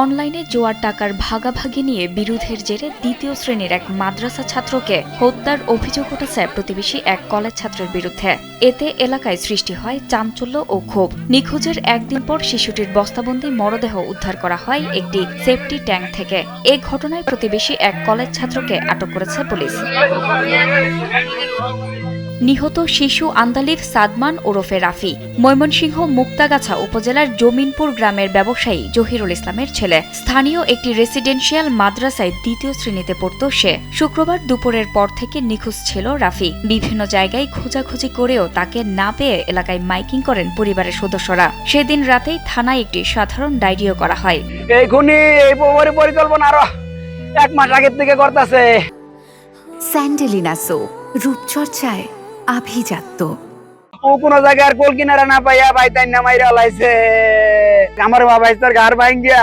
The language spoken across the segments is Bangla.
অনলাইনে জুয়ার টাকার ভাগাভাগি নিয়ে বিরোধের জেরে দ্বিতীয় শ্রেণীর এক মাদ্রাসা ছাত্রকে হত্যার অভিযোগ উঠেছে প্রতিবেশী এক কলেজ ছাত্রের বিরুদ্ধে। এতে এলাকায় সৃষ্টি হয় চাঞ্চল্য ও ক্ষোভ। নিখোঁজের একদিন পর শিশুটির বস্তাবন্দি মরদেহ উদ্ধার করা হয় একটি সেফটি ট্যাঙ্ক থেকে। এ ঘটনায় প্রতিবেশী এক কলেজ ছাত্রকে আটক করেছে পুলিশ। নিহত শিশু আন্দালিব সাদমান ওরফে রাফি ময়মনসিংহ মুক্তাগাছা উপজেলার জমিনপুর গ্রামের ব্যবসায়ী জহিরুল ইসলামের ছেলে। স্থানীয় একটি রেসিডেন্সিয়াল মাদ্রাসায় দ্বিতীয় শ্রেণীতে পড়ত সে। শুক্রবার দুপুরের পর থেকে নিখোঁজ ছিল রাফি। বিভিন্ন জায়গায় খোঁজাখুঁজি করেও তাকে না পেয়ে এলাকায় মাইকিং করেন পরিবারের সদস্যরা। সেদিন রাতেই থানায় একটি সাধারণ ডায়েরিও করা হয়। এই খুনি এই পরিকল্পনা আরো 1 মাস আগের থেকে করতেছে। স্যান্ডেলিনা সো রূপচর্চায় আভিজাত্য। ও কোন জায়গায় আর কোল কিনারা না পাইয়া ভাই তাই না মাইরা লাইছে। আমার বাবা তোর ঘর ভাঙ্গিয়া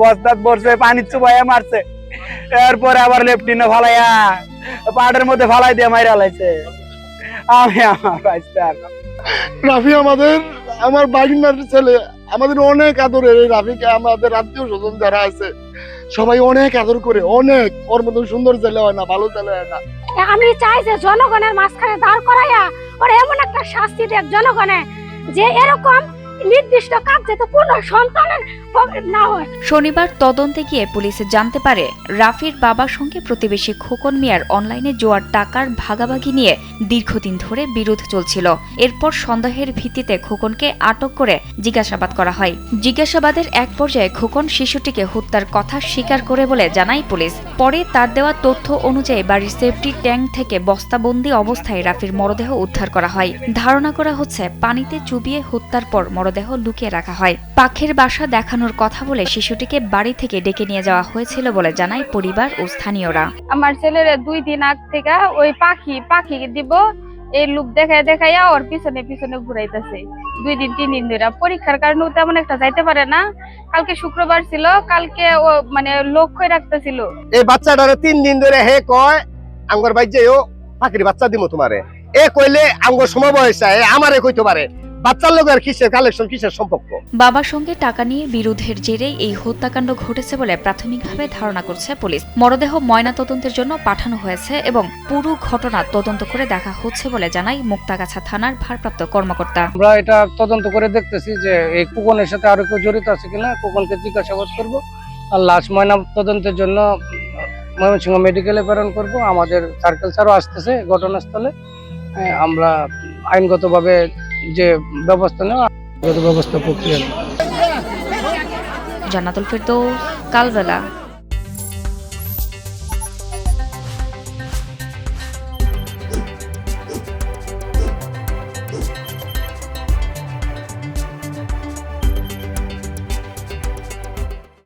বস্তাত পড়ছে, পানি চুবাইয়া মারছে, এরপরে আবার লেফটিনে ফালাইয়া পাহাড়ের মধ্যে ফালাই দিয়ে মাইরা লাইছে। আমি আমার রাফি আমার বাড়ির ছেলে, আমাদের অনেক আদরের। এই রাফিকে আমাদের আত্মীয় স্বজন যারা আছে সবাই অনেক আদর করে, অনেক। ওর মতো সুন্দর ছেলে হয় না, ভালো ছেলে হয় না। আমি চাই যে জনগণের মাঝখানে দাঁড় করাইয়া ওর এমন একটা শাস্তি দেখ জনগণে, যে এরকম নির্দিষ্ট কাজ যাতে কোনো সন্তানের না হয়। শনিবার তদন্তে গিয়ে পুলিশ জানতে পারে রাফির বাবার সঙ্গে প্রতিবেশী খোকন মিয়ার অনলাইনে জুয়ার টাকার ভাগাভাগি নিয়ে দীর্ঘদিন ধরে বিরোধ চলছিল। এরপর সন্দেহের ভিত্তিতে খোকনকে আটক করে জিজ্ঞাসাবাদ করা হয়। জিজ্ঞাসাবাদের এক পর্যায়ে খোকন শিশুটিকে হত্যার কথা স্বীকার করে বলে জানায় পুলিশ। পরে তার দেওয়া তথ্য অনুযায়ী বাড়ির সেফটি ট্যাঙ্ক থেকে বস্তাবন্দি অবস্থায় রাফির মরদেহ উদ্ধার করা হয়। ধারণা করা হচ্ছে পানিতে চুবিয়ে হত্যার পর মরদেহ লুকিয়ে রাখা হয়। পাখির বাসা দেখানোর কথা বলে শিশুটিকে বাড়ি থেকে ডেকে নিয়ে যাওয়া হয়েছিল বলে জানায় পরিবার ও স্থানীয়রা। আমার ছেলের 2 দিন আগ থেকে ওই পাখি দিব এই লোক দেখাইয়া ওর পিছনে ঘুরাইতেছে 2 দিন 3 দিন ধরে। পরীক্ষার কারণে তেমন একটা যাইতে পারে না। কালকে শুক্রবার ছিল, কালকে ও মানে লক্ষ্য রাখতেছিল। এই বাচ্চাটারে 3 দিন ধরে হে কয় আঙ্গর ভাই যেও পাখির বাচ্চা দিমু তোমারে। এ কইলে আঙ্গর সময় বয়স আমারে কইতে পারে বাচ্চার লোক আর কিসের কালেকশন, কিসের সম্পর্ক। বাবার সঙ্গে টাকা নিয়ে বিরোধের জেরেই এই হত্যাকাণ্ড ঘটেছে বলে প্রাথমিকভাবে ধারণা করছে পুলিশ। মরদেহ ময়না তদন্তের জন্য পাঠানো হয়েছে এবং পুরো ঘটনা তদন্ত করে দেখা হচ্ছে বলে জানায় মুক্তাগাছা থানার ভারপ্রাপ্ত কর্মকর্তা। আমরা এটা তদন্ত করে দেখতেছি যে এই কুকনের সাথে আরো কেউ জড়িত আছে কিনা। কুকনকে জিজ্ঞাসাবাদ করব আর লাশ ময়না তদন্তের জন্য ময়মনসিংহ মেডিকেলে প্রেরণ করব। আমাদের সার্কেল স্যারও আসতেছে ঘটনাস্থলে। আমরা আইনগতভাবে যে ব্যবস্থা নেওয়া ব্যবস্থা প্রক্রিয়া। জান্নাতুল ফেরদৌস, কালবেলা।